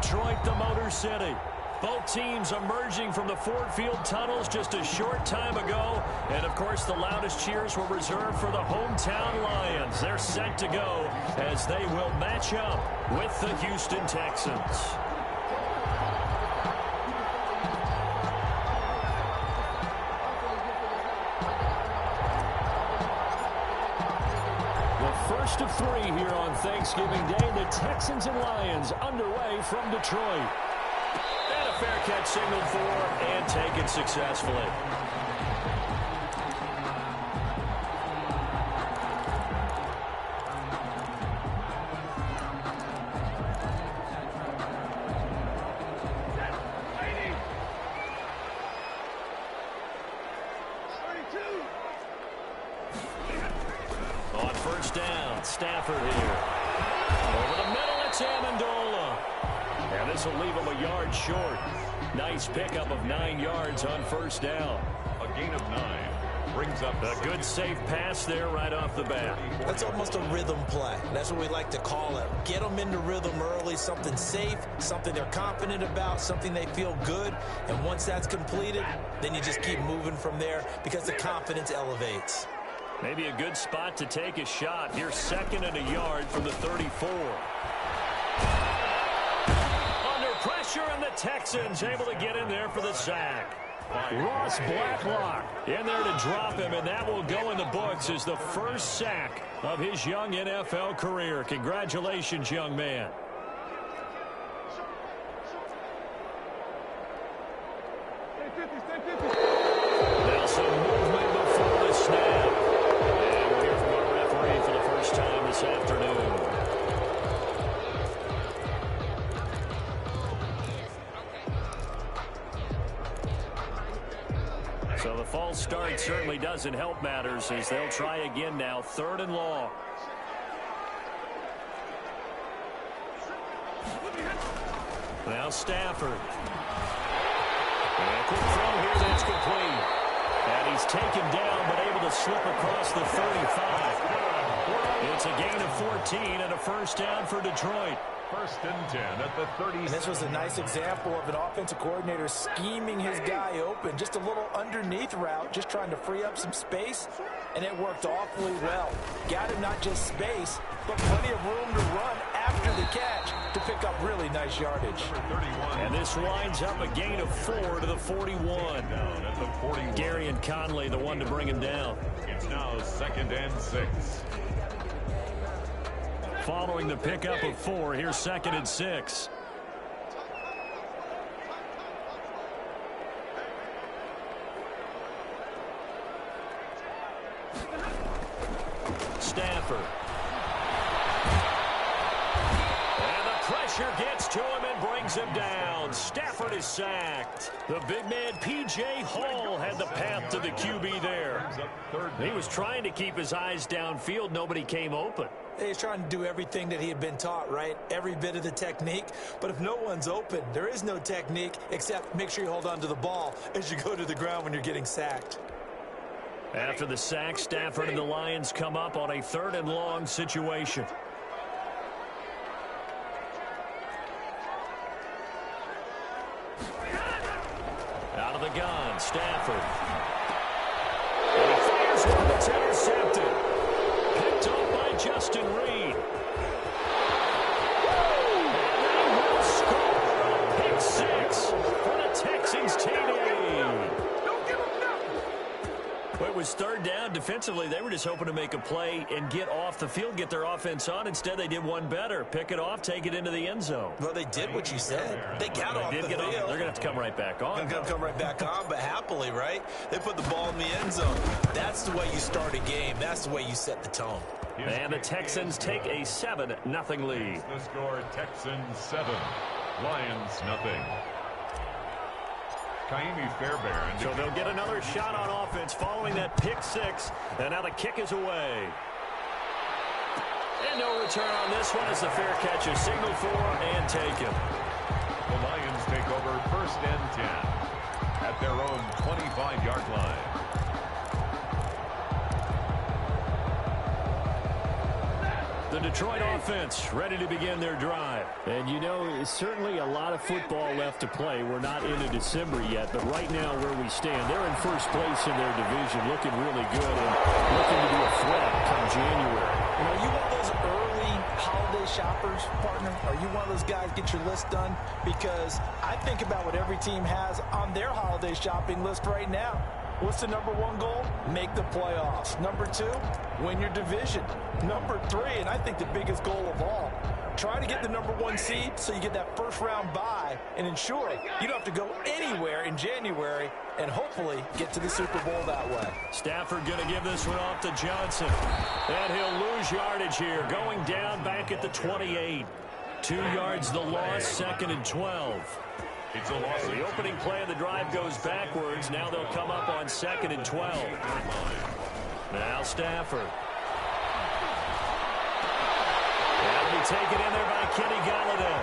Detroit, the Motor City. Both teams emerging from the Ford Field tunnels just a short time ago. And, of course, the loudest cheers were reserved for the hometown Lions. They're set to go as they will match up with the Houston Texans. First of three here on Thanksgiving Day. The Texans and Lions underway from Detroit. And a fair catch signaled for and taken successfully. Stafford here. Over the middle, it's Amendola. And this will leave him a yard short. Nice pickup of 9 yards on first down. A gain of 9 brings up a good safe pass there right off the bat. That's almost a rhythm play. That's what we like to call it. Get them into rhythm early, something safe, something they're confident about, something they feel good. And once that's completed, then you just keep moving from there because the confidence elevates. Maybe a good spot to take a shot. Here's 2nd and a yard from the 34. Under pressure, and the Texans able to get in there for the sack. Ross Blacklock in there to drop him, and that will go in the books as the first sack of his young NFL career. Congratulations, young man. Now some movement before the snap. This afternoon. So the false start certainly doesn't help matters as they'll try again now. 3rd and long. Now Stafford. And a quick throw here that's complete. And he's taken down but able to slip across the 35. It's a gain of 14 and a first down for Detroit. 1st and 10 at the 30. And this was a nice example of an offensive coordinator scheming his guy open. Just a little underneath route, just trying to free up some space, and it worked awfully well. Got him not just space, but plenty of room to run after the catch to pick up really nice yardage. And this winds up a gain of 4 to the 41. At the 41. Gary and Conley, the one to bring him down. It's now 2nd and 6. Following the pickup of 4, here's 2nd and 6. Stafford. And the pressure gets to him and brings him down. Stafford is sacked. The big man, P.J. Hall, had the path to the QB there. He was trying to keep his eyes downfield. Nobody came open. He's trying to do everything that he had been taught, right? Every bit of the technique. But if no one's open, there is no technique except make sure you hold on to the ball as you go to the ground when you're getting sacked. After the sack, Stafford and the Lions come up on a 3rd and long situation. Out of the gun, Stafford. And he fires one that's intercepted. Picked off by Justin Reed. And they will score a pick 6 for the Texans TD. Well, it was 3rd down. Defensively, they were just hoping to make a play and get off the field, get their offense on. Instead, they did one better. Pick it off, take it into the end zone. Well, they did what you said. They got off the field. They're going to have to come right back on. They're going to come right back on, but happily, right? They put the ball in the end zone. That's the way you start a game. That's the way you set the tone. And the Texans take a 7-0 lead. The score, Texans 7, Lions nothing. Kaimi Fairbairn. So they'll get another shot on offense following that pick 6. And now the kick is away. And no return on this one as the fair catch is signaled for and taken. The Lions take over 1st and 10 at their own 25-yard line. The Detroit offense ready to begin their drive. And, you know, it's certainly a lot of football left to play. We're not into December yet, but right now where we stand, they're in first place in their division, looking really good and looking to be a threat come January. You know, you want those early holiday shoppers, partner? Are you one of those guys get your list done? Because I think about what every team has on their holiday shopping list right now. What's the number one goal? Make the playoffs. Number two, win your division. Number three, and I think the biggest goal of all, try to get the number one seed so you get that first round bye and ensure you don't have to go anywhere in January and hopefully get to the Super Bowl that way. Stafford going to give this one off to Johnson. And he'll lose yardage here, going down back at the 28. 2 yards the loss, 2nd and 12. It's a loss. The opening play of the drive goes backwards. Now they'll come up on 2nd and 12. Now Stafford. That'll be taken in there by Kenny Galladay.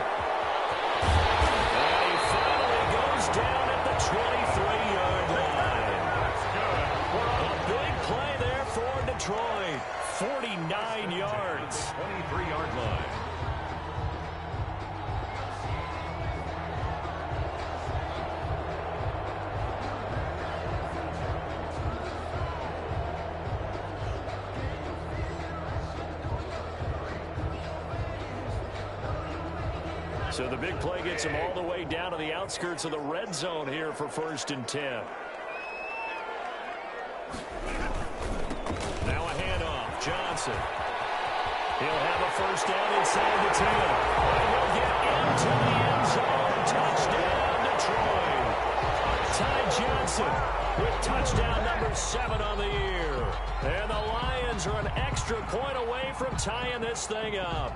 And he finally goes down at the 23-yard line. That's good. A big play there for Detroit. 49 yards. 23-yard line. So the big play gets him all the way down to the outskirts of the red zone here for 1st and 10. Now a handoff. Johnson. He'll have a first down inside the 10. And he'll get into the end zone. Touchdown, Detroit. Ty Johnson with touchdown number 7 on the year. And the Lions are an extra point away from tying this thing up.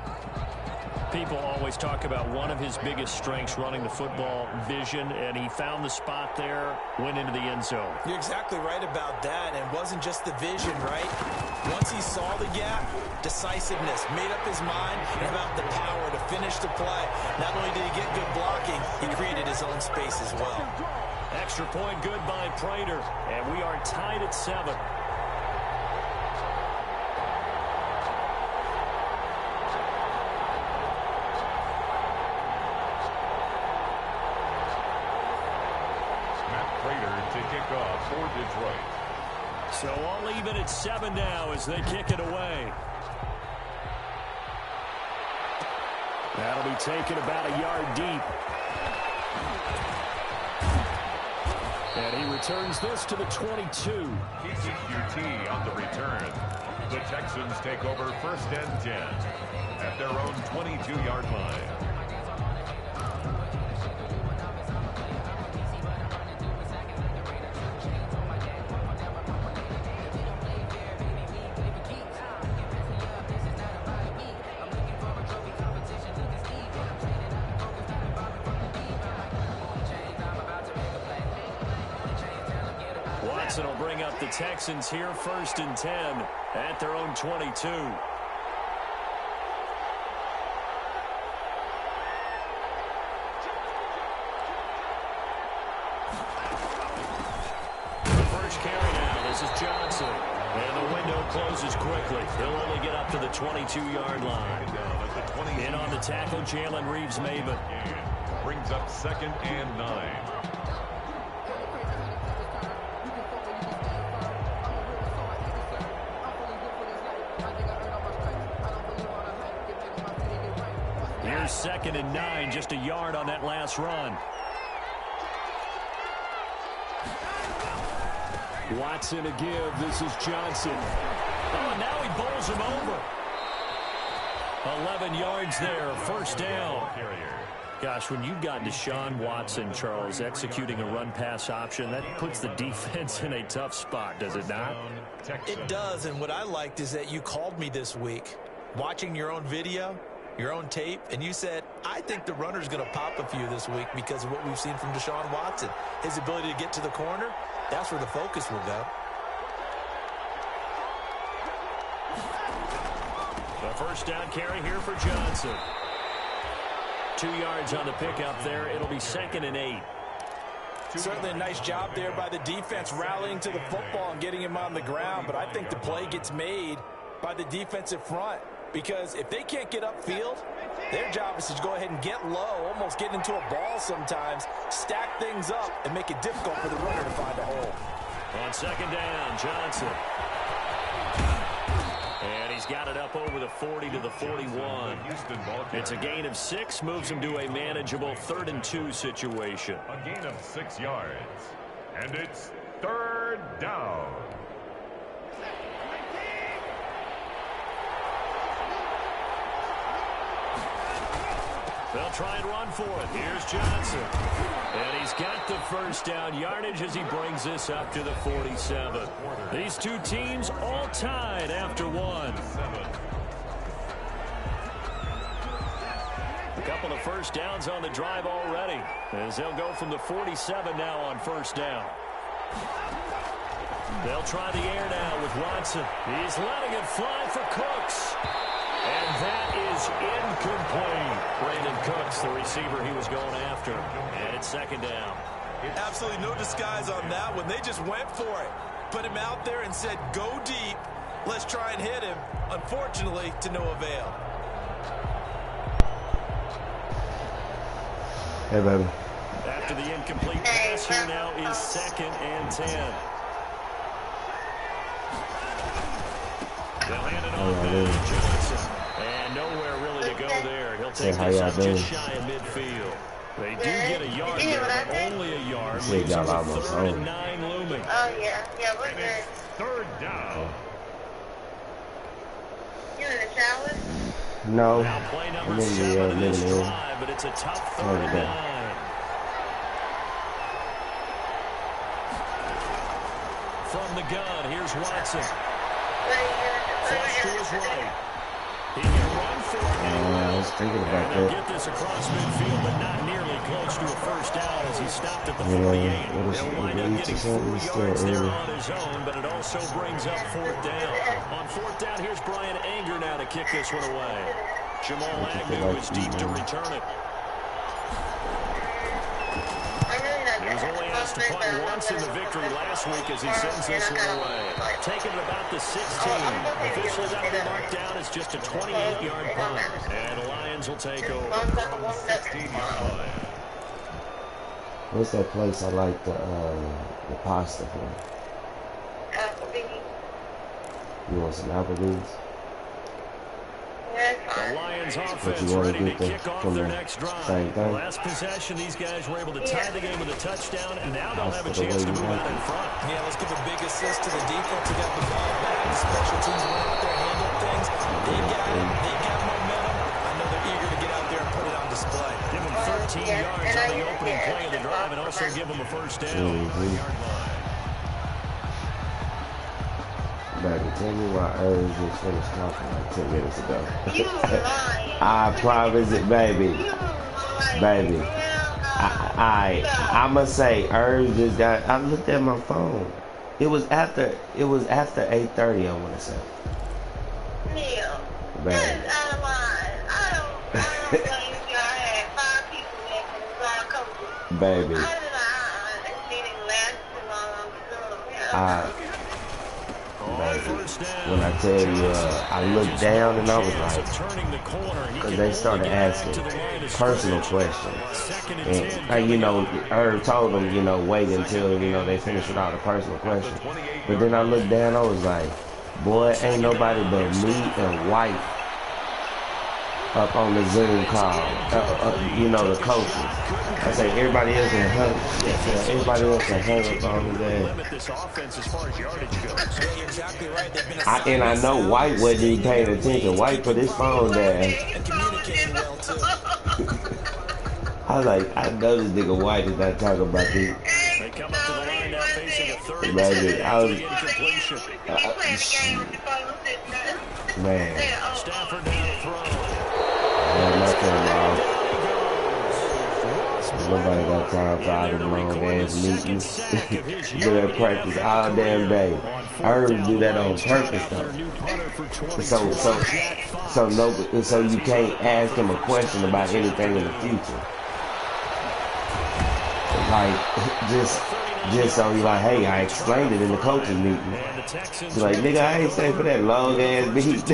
People always talk about one of his biggest strengths, running the football, vision, and he found the spot there, went into the end zone. You're exactly right about that, and it wasn't just the vision, right? Once he saw the gap, decisiveness, made up his mind, and about the power to finish the play. Not only did he get good blocking, he created his own space as well. Extra point good by Prater, and we are tied at 7. To kick off for Detroit. So all even at 7 now as they kick it away. That'll be taken about a yard deep. And he returns this to the 22. TCQT on the return. The Texans take over 1st and 10 at their own 22-yard line. Will bring up the Texans here 1st and 10 at their own 22. The first carry now. This is Johnson. And the window closes quickly. He'll only get up to the 22-yard line. In on the tackle, Jalen Reeves-Maybin. Brings up 2nd and 9. Here's 2nd and 9, just a yard on that last run. Watson to give. This is Johnson. Oh, and now he bowls him over. 11 yards there, 1st down. Gosh, when you've got Deshaun Watson, Charles, executing a run-pass option, that puts the defense in a tough spot, does it not? It does, and what I liked is that you called me this week, watching your own video, your own tape, and you said, I think the runner's going to pop a few this week because of what we've seen from Deshaun Watson. His ability to get to the corner, that's where the focus will go. The first down carry here for Johnson. 2 yards on the pickup there. It'll be 2nd and 8. Certainly a nice job there by the defense rallying to the football and getting him on the ground, but I think the play gets made by the defensive front. because if they can't get upfield, their job is to go ahead and get low, almost get into a ball sometimes, stack things up, and make it difficult for the runner to find a hole. On second down, Johnson. And he's got it up over the 40 to the 41. It's a gain of 6, moves him to a manageable 3rd and 2 situation. A gain of 6 yards. And it's 3rd down. They'll try and run for it. Here's Johnson. And he's got the first down yardage as he brings this up to the 47. These two teams all tied after one. A couple of first downs on the drive already, as they'll go from the 47 now on first down. They'll try the air now with Watson. He's letting it fly for Cooks. And that is incomplete. Brandon Cooks, the receiver he was going after. And it's second down. Absolutely no disguise on that one. They just went for it. Put him out there and said, go deep. Let's try and hit him. Unfortunately, to no avail. Hey, baby. After the incomplete pass, here now is 2nd and 10. They'll hand it off to Johnson. And nowhere really to go there. He'll take this up just shy of midfield. They do get a yard there, but only a yard. Leaves them with 3rd and 9 looming. Oh, yeah. Yeah, we're good. 3rd down. You in the shower? No. Now play number 7 of this drive, but it's a tough 3rd and 9. From the gun, here's Watson. Flush to his right. He can run for it. I was thinking about that. Get this across midfield, but not nearly close to a first down as he stopped at the 48. He'll wind up getting 4 yards there on his own, but it also brings up 4th down. On 4th down, here's Brian Anger now to kick this one away. Jamal Agnew is deep to return it. He was only asked to punt once in the victory last week as he sends this one away. Taking it about the 16. Officially that'll be marked down as just a 28-yard punt. And the Lions will take over. 16-yard line. What's that place I like the pasta from? You want some Applebee's? The Lions offense ready to kick off their next drive. Last possession, these guys were able to tie the game with a touchdown, and now they'll have a chance to move out in front. Yeah, let's give a big assist to the defense. They got the ball back. The special teams went out there and handled things. They got it. They got momentum. I know they're eager to get out there and put it on display. Give them 13 yards on the opening play of the drive, and also give them a first down. Baby, tell me why Irv just finished talking like 10 minutes ago. I promise it, baby. Baby. I must say, Irv just got, I looked at my phone. It was after 8:30, I want to say. Neil, Baby. that's out of line. I don't think y'all had 5 people that can coaches. Baby. I did not. This meeting lasted long. When I tell you, I looked down and I was like, because they started asking personal questions. And, you know, Irv told them, you know, wait until, you know, they finish with all the personal questions. But then I looked down, I was like, boy, ain't nobody but me and White up on the Zoom call, you know, the coaches. I say everybody else can hang. Everybody else can hang up on his ass. And I know White wasn't even paying attention. White put his phone down. I was like, I know this nigga White is not talking about this. They come up to the line now facing a third and Baby, I was, man. Stafford down to throw. Nobody got time for all them long ass meetings. Do that practice all damn day. Irv do that on purpose though. So you can't ask him a question about anything in the future. Like just so you like, hey, I explained it in the coaching meeting. Like, nigga, I ain't stay for that long ass beat.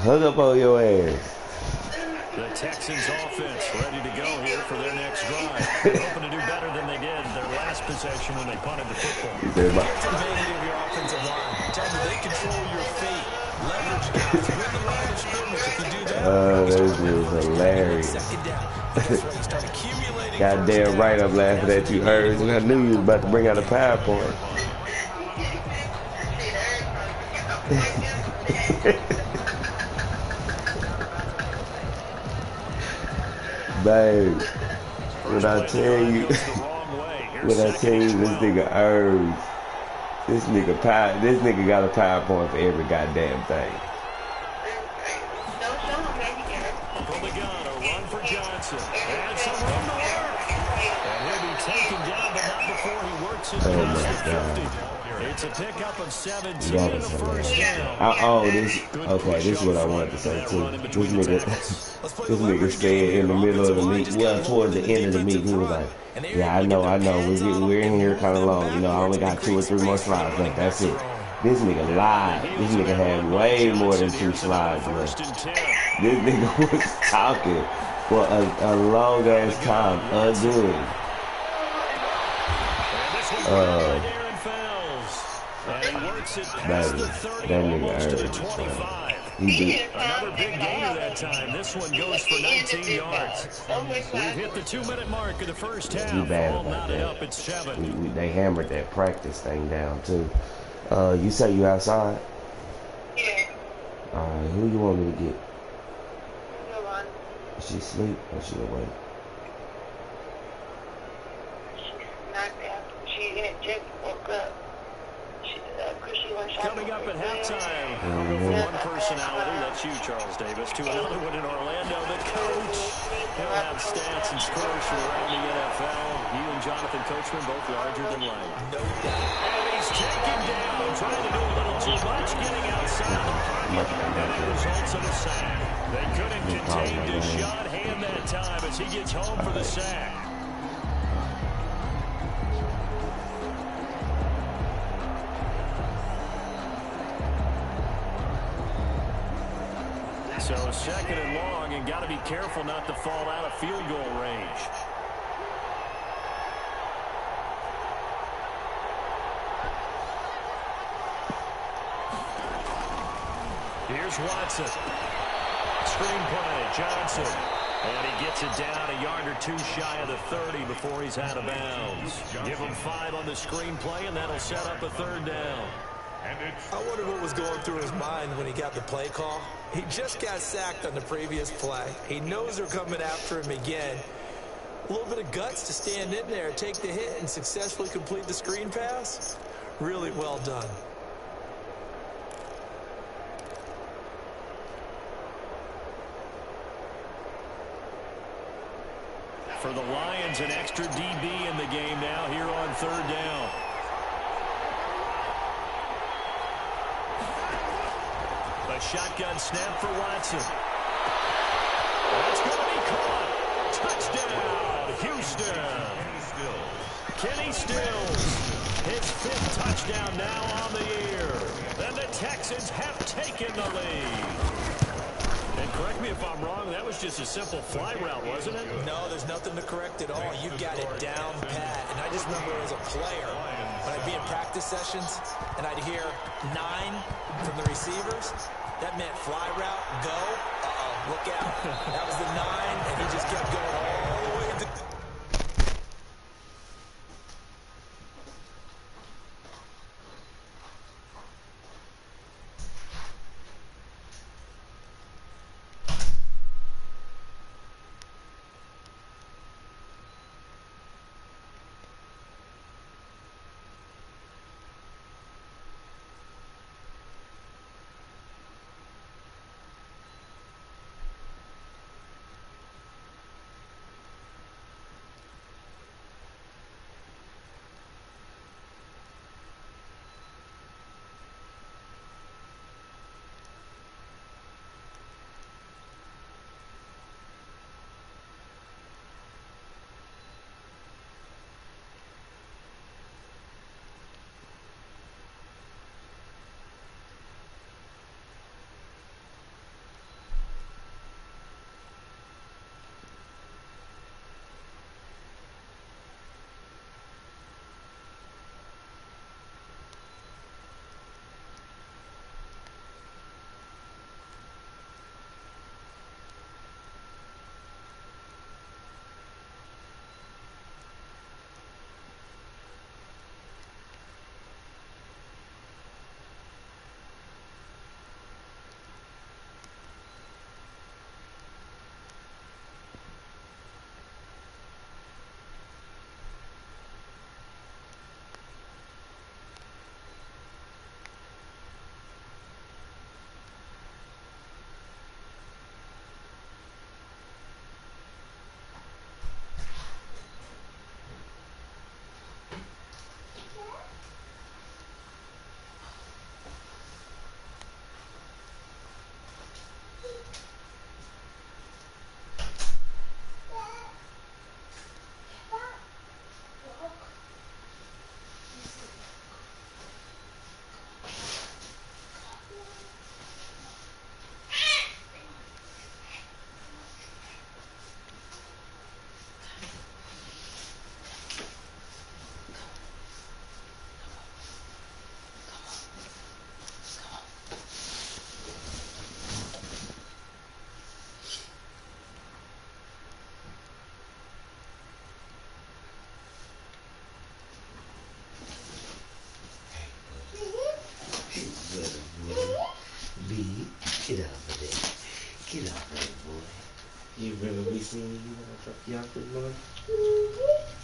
hung up on your ass. The Texans offense ready to go here for their next drive. They're hoping to do better than they did their last possession when they punted the football. Here's the advantage of your offensive line. Tell them they control your fate. Leverage guys. Win the line of scrimmage. If you do that, this is hilarious. second down. That's right. You start accumulating. Goddamn right, I'm laughing at you, Herb. I knew you was about to bring out a PowerPoint. Babe, when I tell you, this nigga Herb, this nigga got a PowerPoint for every goddamn thing. From the gun, a run for Johnson. And some room to work. And he'll be taken down, but not before he works his past the 50. It's a pickup of 17 in the first down. This is what I wanted to say too. This nigga stayed in the middle of the meet. Well, towards the end of the meet, he was like, "Yeah, I know. We're in here kind of long. You know, I only got 2 or 3 more slides left. That's it." This nigga lied. This nigga had way more than 2 slides left. This nigga was talking for a long ass time again. That nigga Herb. He did. Another big gainer that time. This one goes for 19 yards. We've hit the 2-minute mark of the first half. You bad All about knotted that. up at 7. They hammered that practice thing down too. You say you outside? Yeah. Alright, who you want me to get? Go on. Is she asleep or she awake? Knocked out. She had just woke up. Coming up at halftime, I'll go from one personality, that's you, Charles Davis, to another one in Orlando, the coach. He'll have stats and scores from around the NFL. You and Jonathan Coachman both larger than life. No doubt. And he's taken down, trying to do a little too much, getting outside the pocket, and it results in a sack. They couldn't contain Deshaun Hand that time as he gets home for the sack. So 2nd and long, and got to be careful not to fall out of field goal range. Here's Watson. Screen play, Johnson. And he gets it down a yard or 2 shy of the 30 before he's out of bounds. Give him 5 on the screen play, and that'll set up a 3rd down. I wonder what was going through his mind when he got the play call. He just got sacked on the previous play. He knows they're coming after him again. A little bit of guts to stand in there, take the hit, and successfully complete the screen pass. Really well done. For the Lions, an extra DB in the game now here on 3rd down. A shotgun snap for Watson. That's going to be caught. Touchdown, Houston. Kenny Stills, his 5th touchdown now on the year. And the Texans have taken the lead. And correct me if I'm wrong, that was just a simple fly route, wasn't it? No, there's nothing to correct at all. You got it down pat. And I just remember as a player, when I'd be in practice sessions, and I'd hear 9 from the receivers, that meant fly route, go, look out. That was the 9, and he just kept going all the way into...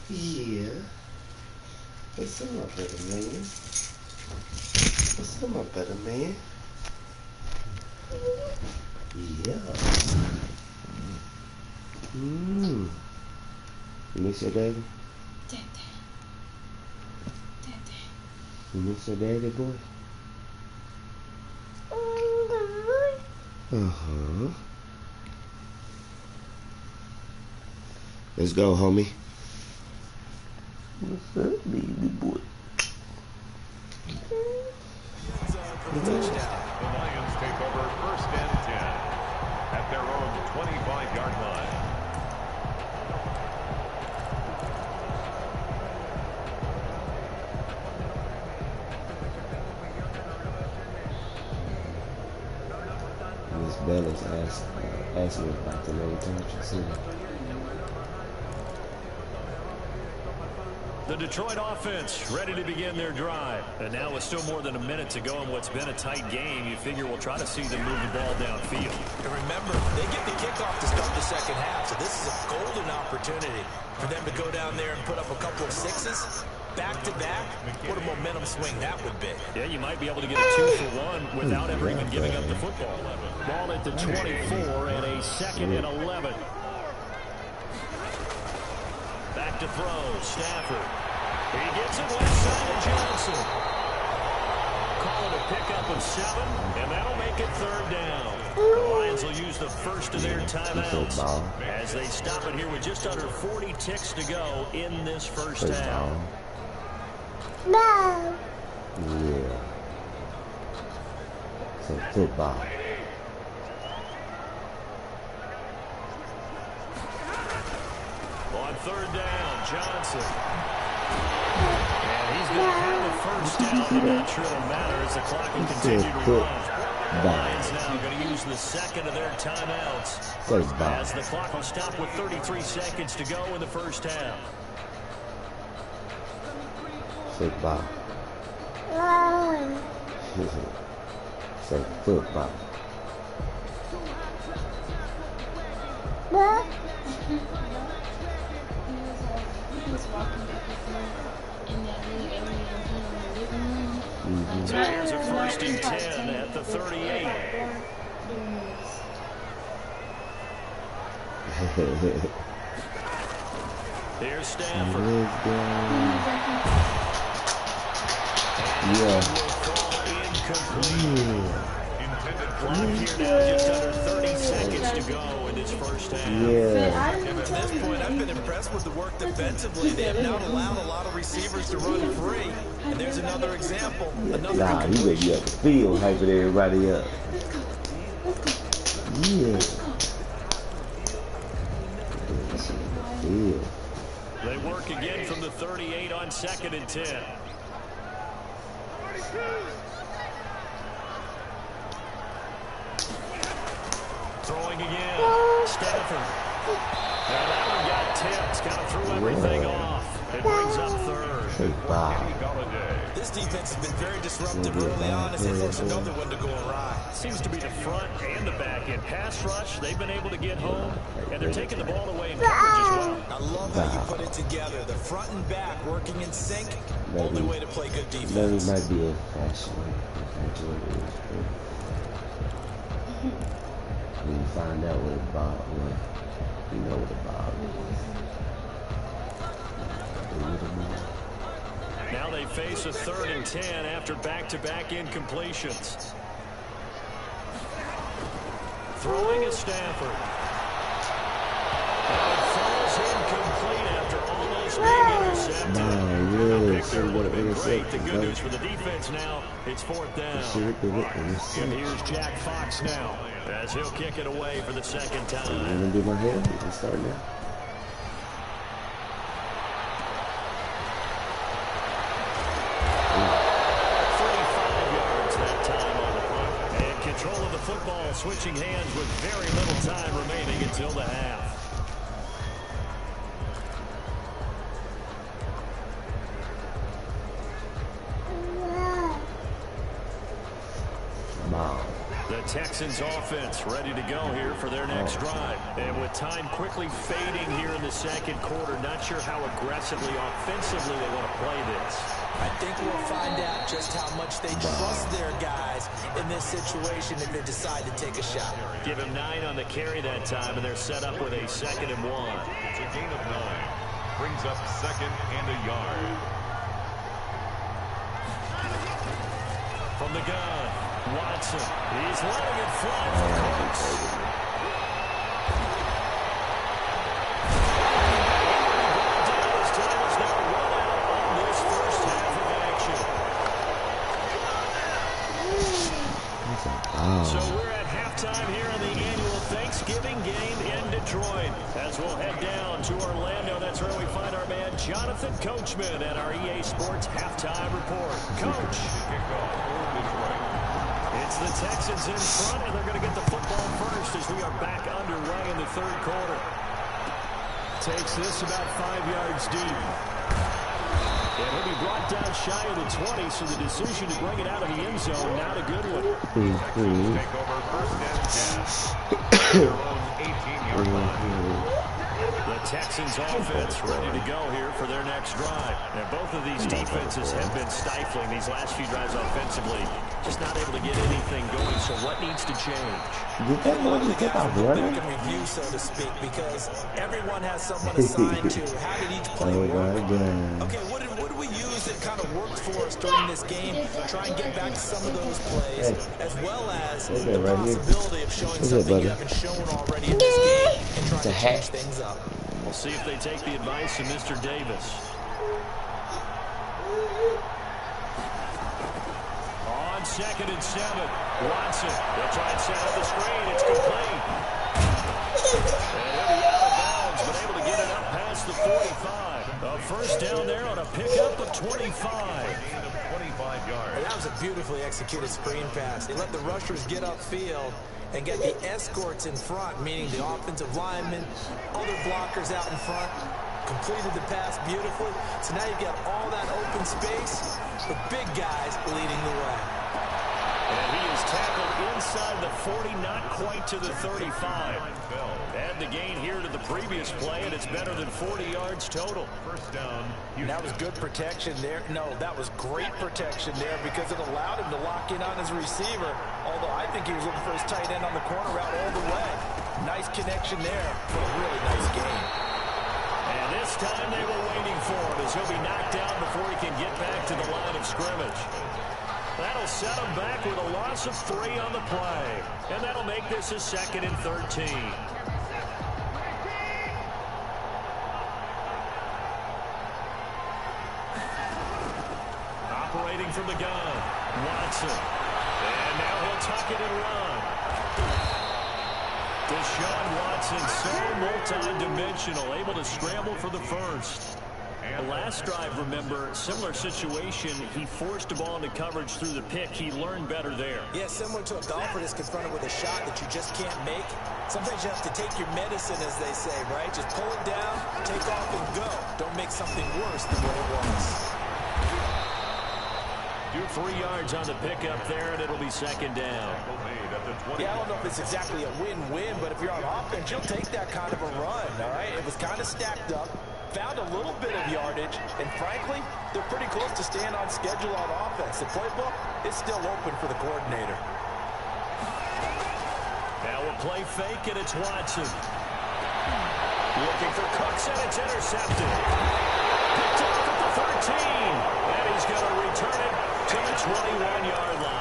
Yeah. What's up, my better man? What's up, my better man? Yeah. You miss your daddy? You miss your daddy, boy? Uh-huh. Let's go, homie. What's up, baby boy? The Lions take over 1st and 10 at their own 25-yard line. Miss Bellis asked me about the name Thompson. The Detroit offense ready to begin their drive. And now with still more than a minute to go in what's been a tight game, you figure we'll try to see them move the ball downfield. And remember, they get the kickoff to start the second half, so this is a golden opportunity for them to go down there and put up a couple of sixes. Back-to-back, what a momentum swing that would be. Yeah, you might be able to get a 2-for-1 without ever even giving up the football. Ball at the 24 and a 2nd and 11. Back to throw, Stafford. He gets it left side of Johnson. Call it a pickup of 7, and that'll make it 3rd down. The Lions will use the first of their timeouts as they stop it here with just under 40 ticks to go in this first half. No. Yeah. So football. On 3rd down, Johnson. And he's going to have a first down. I'm not sure it'll matter as the clock will continue to run. The Lions now going to use the second of their timeouts as the clock will stop with 33 seconds to go in the first half. Football. Say football. So here's a 1st and 10 at the 38. Here's Stafford. Yeah. Clock here now just under 30 seconds to go in this first half. Yeah. And at this point, I've been impressed with the work defensively. They have not allowed a lot of receivers to run free. And there's another example. Nah, he ready to up the field, hyping everybody up. Yeah. They work again from the 38 on 2nd and 10. Throwing again. Stafford. Now that one got tipped. Kind of threw everything off. It brings up 3rd. This defense has been very disruptive early on as they force another one to go awry. Seems to be the front and the back end. Pass rush, they've been able to get home, and they're taking the ball away in coverage as well. I love how you put it together. The front and back working in sync. Only way to play good defense. That might be a fashion. When you find out what a ball was, you know what a ball is. Now they face a 3rd and 10 after back-to-back incompletions. Throwing at Stafford. And it falls incomplete after almost being intercepted. What an great. The good news for the defense now, it's 4th down. And here's Jack Fox now as he'll kick it away for the 2nd time. I'm going to do my hair. We can start now. Control of the football switching hands with very little time remaining until the half. The Texans offense ready to go here for their next drive. And with time quickly fading here in the second quarter, not sure how aggressively, offensively they want to play this. I think we'll find out just how much they trust their guys in this situation if they decide to take a shot. Give him 9 on the carry that time, and they're set up with a 2nd and 1. It's a gain of 9. Brings up 2nd and a yard. From the gun, Watson. He's letting it fly for Cooks. His time is now run out on this first half of action. So we're at halftime here in the annual Thanksgiving game in Detroit. As we'll head down to Orlando, that's where we find our man Jonathan Coachman at our EA Sports Halftime Report. Coach. It's the Texans in front, and they're going to get the football first as we are back underway in the third quarter. Takes this about 5 yards deep. And he'll be brought down shy of the 20, so the decision to bring it out of the end zone, not a good one. Take over first and 10. Their own 18-yard line. The Texans offense ready to go here for their next drive. And both of these defenses have been stifling these last few drives offensively. Just not able to get anything going, so what needs to change? Did that one get out running? Back in review, so to speak, because everyone has someone assigned to how did each play work. Okay, what did we use that kind of worked for us during this game? Try and get back to some of those plays, as well as the possibility of showing something you haven't shown already in this game and trying to change things up. We'll see if they take the advice of Mr. Davis. On 2nd and 7, Watson. They'll try and set up the screen. It's complete. And he'll be out of bounds, but able to get it up past the 45. A first down there on a pickup of 25. 25 yards. That was a beautifully executed screen pass. They let the rushers get upfield and get the escorts in front, meaning the offensive linemen, other blockers out in front, completed the pass beautifully. So now you've got all that open space with big guys leading the way. And he is tackled inside the 40, not quite to the 35. Add the gain here to the previous play, and it's better than 40 yards total. First down. That was good protection there. No, that was great protection there because it allowed him to lock in on his receiver, although I think he was looking for his tight end on the corner route all the way. Nice connection there for a really nice game. And this time they were waiting for him as he'll be knocked down before he can get back to the line of scrimmage. That'll set him back with a loss of 3 on the play. And that'll make this a 2nd and 13. Operating from the gun, Watson. And now he'll tuck it and run. Deshaun Watson, so multi-dimensional, able to scramble for the first. The last drive, remember, similar situation. He forced the ball into coverage through the pick. He learned better there. Yeah, similar to a golfer that's confronted with a shot that you just can't make. Sometimes you have to take your medicine, as they say, right? Just pull it down, take off, and go. Don't make something worse than what it was. Do 3 yards on the pickup there, and it'll be 2nd down. Yeah, I don't know if it's exactly a win-win, but if you're on offense, you'll take that kind of a run, all right? It was kind of stacked up. Found a little bit of yardage, and frankly, they're pretty close to staying on schedule on offense. The playbook is still open for the coordinator. Now we'll play fake, and it's Watson. Looking for Cooks, and it's intercepted. Picked off at the 13, and he's going to return it to the 21-yard line.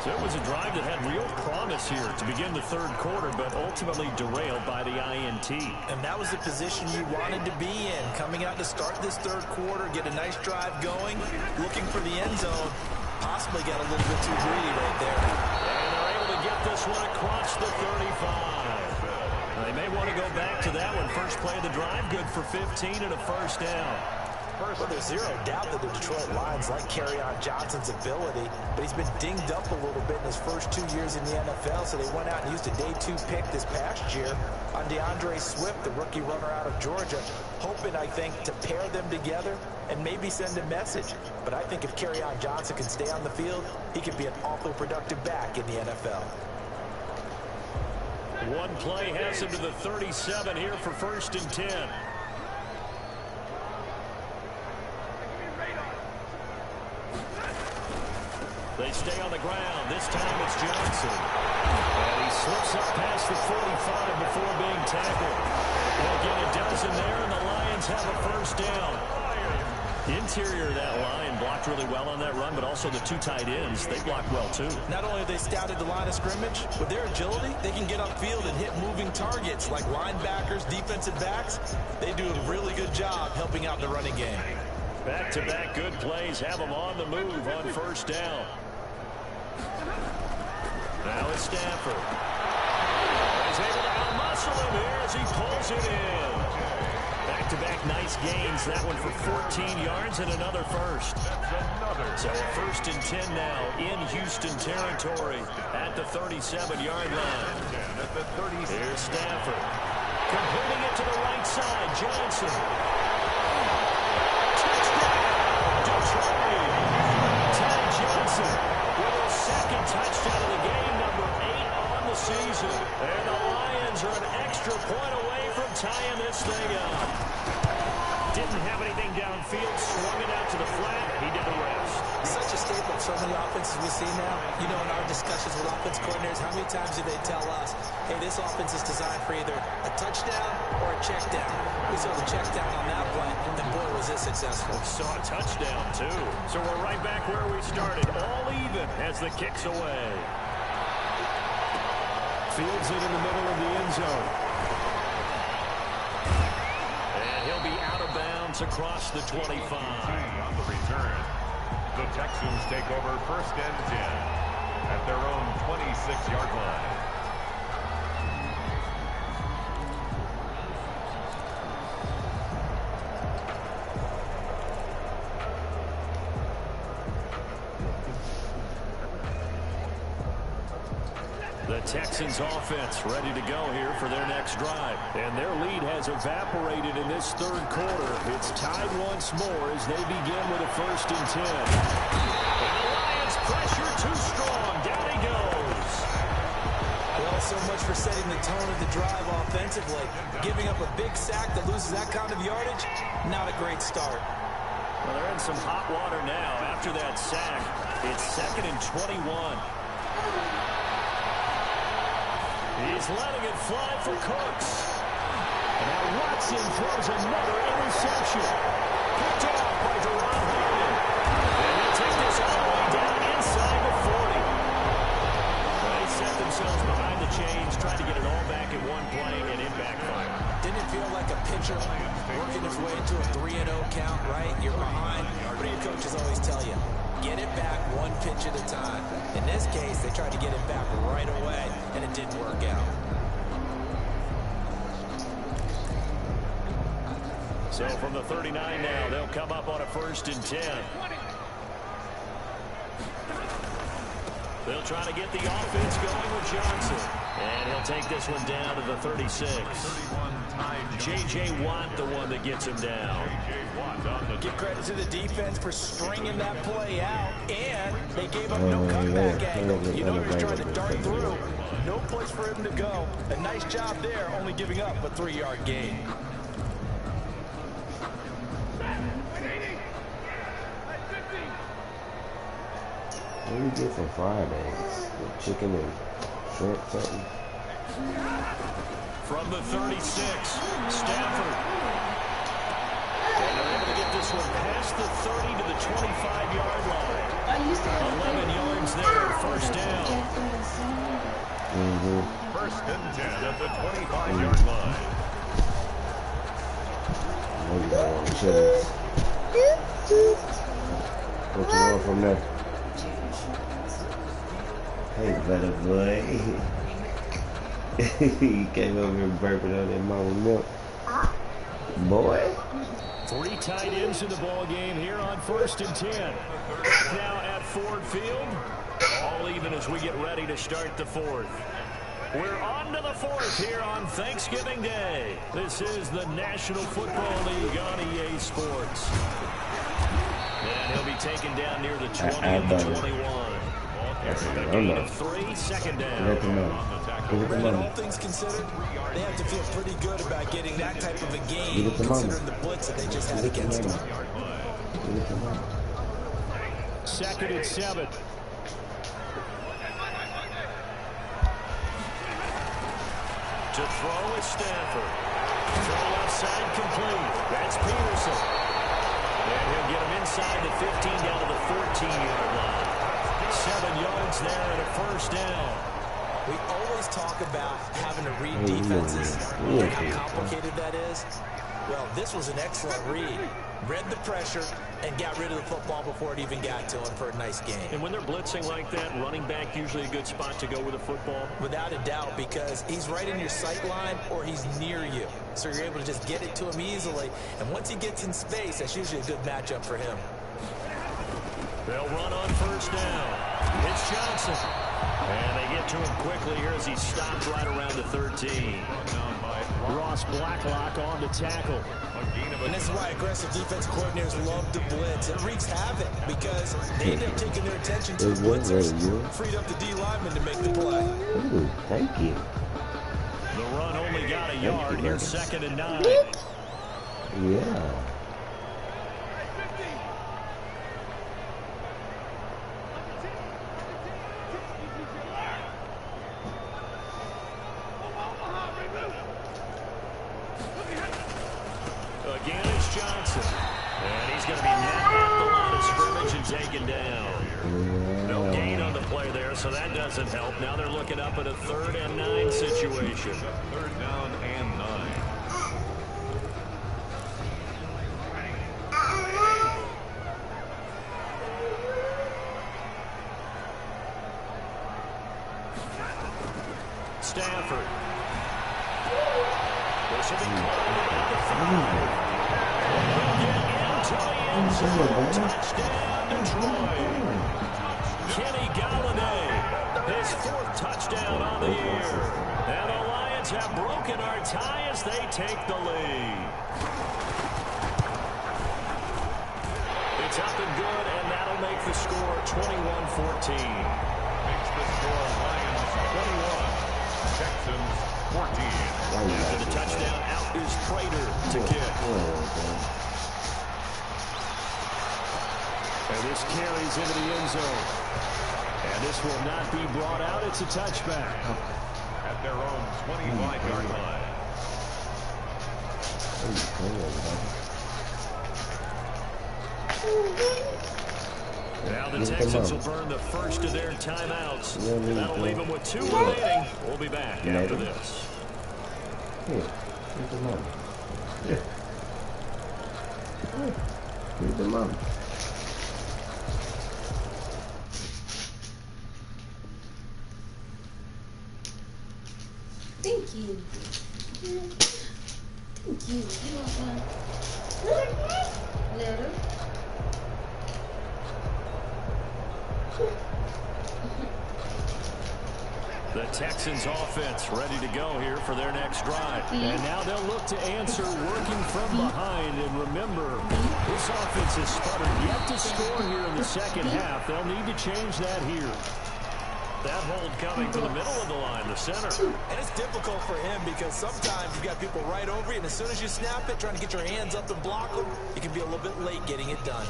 So it was a drive that had real promise here to begin the third quarter, but ultimately derailed by the INT. And that was the position you wanted to be in, coming out to start this third quarter, get a nice drive going, looking for the end zone, possibly got a little bit too greedy right there. And they're able to get this one across the 35. They may want to go back to that one. First play of the drive, good for 15 and a first down. Well, there's zero doubt that the Detroit Lions like Kerryon Johnson's ability, but he's been dinged up a little bit in his first 2 years in the NFL, so they went out and used a day 2 pick this past year on DeAndre Swift, the rookie runner out of Georgia, hoping, I think, to pair them together and maybe send a message. But I think if Kerryon Johnson can stay on the field, he could be an awfully productive back in the NFL. One play has him to the 37 here for 1st and 10. They stay on the ground. This time it's Johnson. And he slips up past the 45 before being tackled. They'll get a dozen there, and the Lions have a 1st down. The interior of that line blocked really well on that run, but also the 2 tight ends, they blocked well too. Not only have they scouted the line of scrimmage, with their agility, they can get upfield and hit moving targets like linebackers, defensive backs. They do a really good job helping out the running game. Back-to-back good plays have them on the move on 1st down. Now it's Stafford. He's able to out-muscle him here as he pulls it in. Back-to-back nice gains. That one for 14 yards and another 1st. So a 1st and 10 now in Houston territory at the 37-yard line. Here's Stafford. Completing it to the right side. Johnson. Touchdown, Detroit. Ty Johnson with his 2nd touchdown of the game, number 8 on the season. And the Lions are an extra point away from tying this thing up. Didn't have anything downfield, swung it out to the flat. He did the rest. Such a staple of so many offenses we see now. You know, in our discussions with offense coordinators, how many times do they tell us, hey, this offense is designed for either a touchdown or a check down? We saw the check down on that play, and boy, was it successful. We saw a touchdown, too. So we're right back where we started, all even as the kick's away. Fields it in the middle of the end zone. He'll be out of bounds across the 25. On the return, the Texans take over 1st and 10 at their own 26-yard line. The Texans offense ready to go here for their next drive. And their lead has evaporated in this 3rd quarter. It's tied once more as they begin with a 1st and 10. And the Lions pressure too strong. Down he goes. Well, so much for setting the tone of the drive offensively. Giving up a big sack that loses that kind of yardage, not a great start. Well, they're in some hot water now after that sack. It's 2nd and 21. He's letting it fly for Cooks. And now Watson throws another interception. Picked off by Deron Harmon. And he'll take this all the way down inside the 40. They set themselves behind the chains, tried to get it all back in one play, and it backfired. Didn't it feel like a pitcher working his way into a 3-0 count, right? You're behind. What do your coaches always tell you? Get it back one pitch at a time. In this case, they tried to get it back right away, and it didn't work out. So from the 39 now, they'll come up on a 1st and 10. They'll try to get the offense going with Johnson. And he'll take this one down to the 36. J.J. Watt, the one that gets him down. Give credit to the defense for stringing that play out, and they gave up no comeback angle. You know he was trying to dart through. No place for him to go. A nice job there, only giving up a 3-yard gain. What do you get for Fridays? Chicken and shrimp something? From the 36, Stafford. And they're able to get this one past the 30 to the 25-yard line. 11 yards there, 1st down. 1st and 10 at the 25-yard line. What you want from there? Hey, better boy. He came over here burping on that mama milk. Boy. 3 tight ends in the ball game here on 1st and 10. Now at Ford Field, all even as we get ready to start the 4th. We're on to the 4th here on Thanksgiving Day. This is the National Football League on EA Sports. And he'll be taken down near the 20-21. A gain of 3, second down. Brandon, all things considered, they have to feel pretty good about getting that type of a game, considering the blitz that they just had against them. 2nd and 7. To throw is Stafford. Throw left side complete. That's Peterson. And he'll get him inside the 15 down to the 14-yard line. 7 yards there and a 1st down. We always talk about having to read defenses, how complicated that is. Well, this was an excellent read. Read the pressure and got rid of the football before it even got to him for a nice game. And when they're blitzing like that, running back usually a good spot to go with the football? Without a doubt, because he's right in your sight line or he's near you. So you're able to just get it to him easily. And once he gets in space, that's usually a good matchup for him. They'll run on 1st down. It's Johnson. And they get to him quickly here as he stopped right around the 13. Ross Blacklock on to tackle. And this is why aggressive defense coordinators love to blitz. It wreaks havoc because they end up taking their attention to the blitzers, freed up the D lineman to make the play. Ooh, thank you. The run only got a yard. Here's 2nd and 9. Yeah. Again, it's Johnson. And he's going to be napped at the line of scrimmage and taken down. No gain on the play there, so that doesn't help. Now they're looking up at a 3rd and 9 situation. 3rd down and 9. Stafford. This will be caught at the 5. Touchdown, Detroit. Kenny Galladay, his 4th touchdown on the year. And the Lions have broken our tie as they take the lead. It's up and good, and that'll make the score 21-14. Makes the score Lions 21, Texans 14. After the touchdown, out is Prater to kick. And this carries into the end zone. And this will not be brought out. It's a touchback. At their own 25-yard line. Now the Texans will burn the first of their timeouts. That'll leave them with 2 remaining. We'll be back after this. Here's the money. Here's the money. Thank you. Thank you. You want one? Letter. The Texans offense ready to go here for their next drive. And now they'll look to answer working from behind. And remember, this offense has sputtered yet to score here in the second half. They'll need to change that here. That hold coming from the middle of the line, the center. And it's difficult for him because sometimes you've got people right over you, and as soon as you snap it, trying to get your hands up and block them, you can be a little bit late getting it done.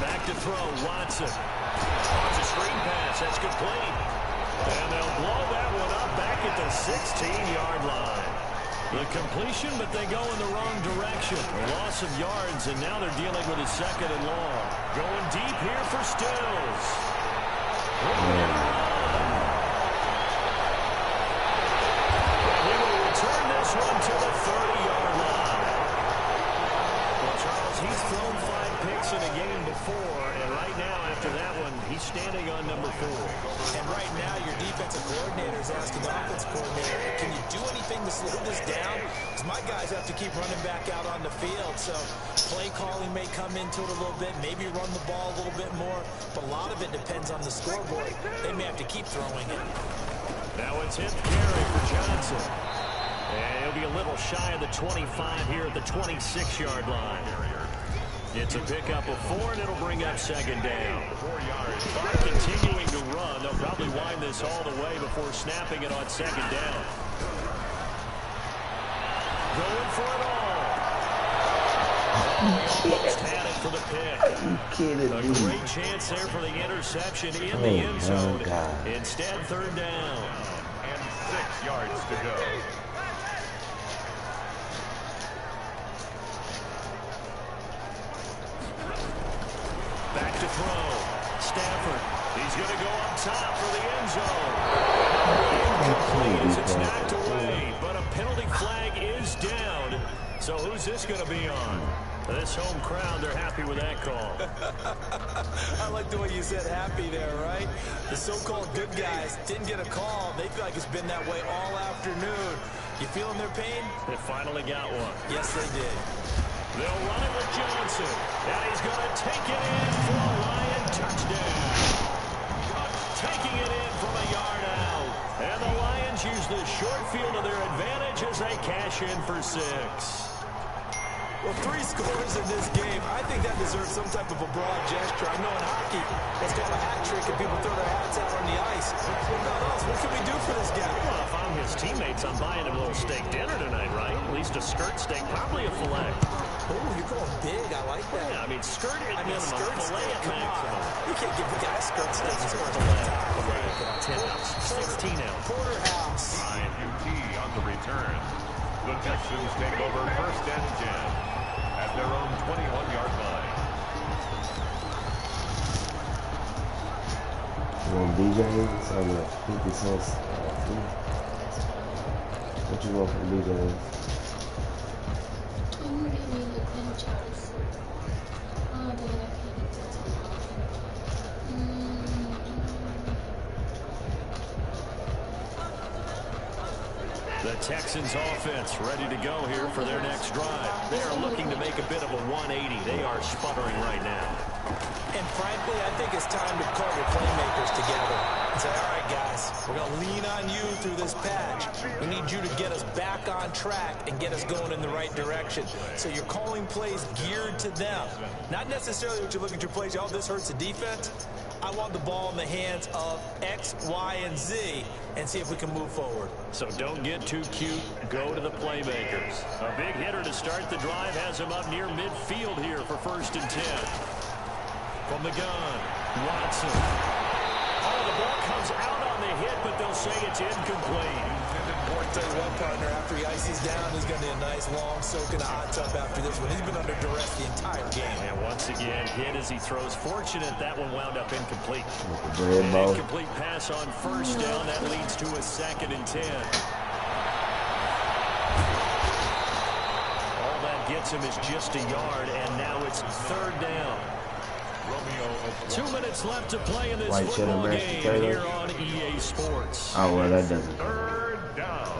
Back to throw, Watson. It's a screen pass, that's complete. And they'll blow that one up back at the 16-yard line. The completion, but they go in the wrong direction. A loss of yards, and now they're dealing with a 2nd and long. Going deep here for Stills. He will return this one to the 30-yard line. Well, Charles, he's thrown 5 picks in a game before, and right now, after that one, he's standing on number 4. And right now, your defensive coordinator is asking the offense coordinator, can you do anything to slow this down? Because my guys have to keep running back out on the field. So play calling may come into it a little bit, maybe run the ball a little bit more. But a lot of it depends on the scoreboard. They may have to keep throwing it. Now it's his carry for Johnson. And he'll be a little shy of the 25 here at the 26-yard line. It's a pickup of 4, and it'll bring up second down. Clock continuing to run. They'll probably wind this all the way before snapping it on second down. Going for it all. Almost had it for the pick. A great chance there for the interception in the end zone. Instead, third down. And 6 yards to go. Back to throw. Stafford. He's going to go up top for the end zone. It's knocked away, but a penalty flag is down. So who's this going to be on? This home crowd, they're happy with that call. I like the way you said happy there, right? The so-called good guys didn't get a call. They feel like it's been that way all afternoon. You feeling their pain? They finally got one. Yes, they did. They'll run it with Johnson. And he's going to take it in for a Lion touchdown. Taking it in from a yard out. And the Lions use the short field to their advantage as they cash in for 6. Well, 3 scores in this game. I think that deserves some type of a broad gesture. I know in hockey, it's called a hat trick and people throw their hats out on the ice. What can we do for this guy? Well, if I'm his teammates, I'm buying him a little steak dinner tonight, right? At least a skirt steak, probably a filet. Oh, you're going big. I like that. Yeah, I mean, skirt at minimum, skirt filet steak, at come maximum. on. You can't give the guy a skirt steak. Filet, 10 ounce, 16 ounce. Porterhouse. Ryan UT on the return. The Texans take over first and 10 at their own 21-yard line. You want BJ's on the 50 cents? What you want from BJ's? I'm getting the clam chowder. Oh, man, I can't eat that The Texans offense ready to go here for their next drive. They are looking to make a bit of a 180. They are sputtering right now. And frankly, I think it's time to call your playmakers together and say, all right, guys, we're going to lean on you through this patch. We need you to get us back on track and get us going in the right direction. So you're calling plays geared to them. Not necessarily what you're looking at your plays. Oh, this hurts the defense. I want the ball in the hands of X, Y, and Z and see if we can move forward. So don't get too cute. Go to the playmakers. A big hitter to start the drive has him up near midfield here for first and 10. From the gun, Watson. Oh, the ball comes out on the hit, but they'll say it's incomplete. I'll tell you what, partner, after he ices down, he's going to need a nice long soak in a hot tub after this one. He's been under duress the entire game. And once again, hit as he throws. Fortunate that one wound up incomplete. An incomplete pass on first down. That leads to a second and 10. All that gets him is just a yard, and now it's third down. 2 minutes left to play in this football game here on EA Sports. Oh, well, that doesn't. Third down.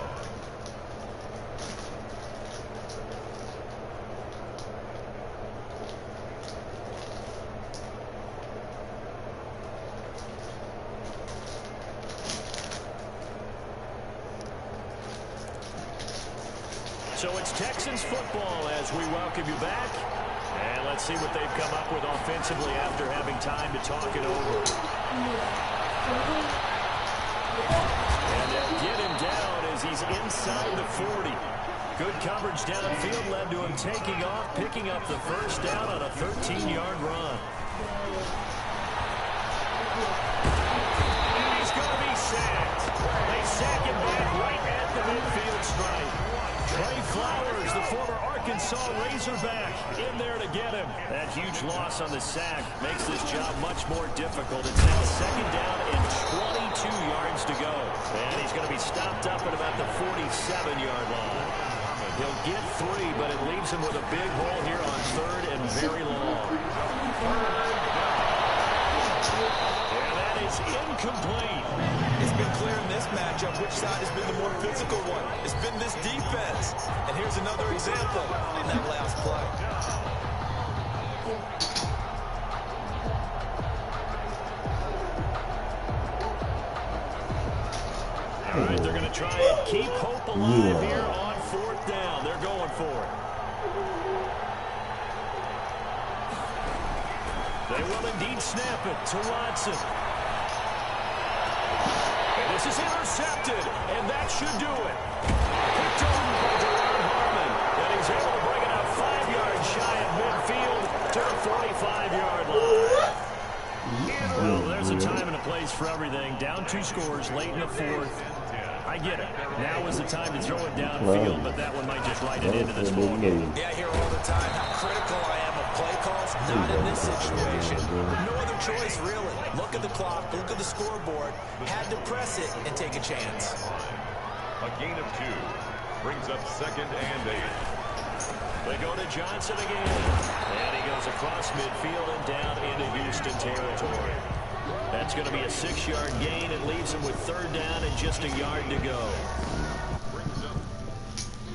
So it's Texans football as we welcome you back. And let's see what they've come up with offensively after having time to talk it over. And they'll get him down as he's inside the 40. Good coverage downfield led to him taking off, picking up the first down on a 13-yard run. And he's going to be sacked. They sack him back right at the midfield stripe. Trey Flowers, the former Arkansas Razorback, in there to get him. That huge loss on the sack makes this job much more difficult. It's now second down and 22 yards to go. And he's going to be stopped up at about the 47-yard line. He'll get 3, but it leaves him with a big hole here on third and very long. And that is incomplete. It's been clear clear in this matchup which side has been the more physical one. It's been this defense. And here's another example in that last play. All right, they're going to try and keep hope alive here on 4th down. They're going for it. They will indeed snap it to Watson. And this is intercepted, and that should do it. Picked off by Jerome Harmon, and he's able to bring it out 5 yards shy of midfield to the 45-yard line. Well, there's a time and a place for everything. Down 2 scores late in the 4th. I get it. Now is the time to throw it downfield, but that one might just write it into this ball game. Yeah, I hear all the time how critical I am of play calls. Not in this situation. No other choice, really. Look at the clock, look at the scoreboard. Had to press it and take a chance. A gain of 2 brings up 2nd and 8. They go to Johnson again. And he goes across midfield and down into Houston territory. That's going to be a 6-yard gain and leaves him with 3rd down and just a yard to go.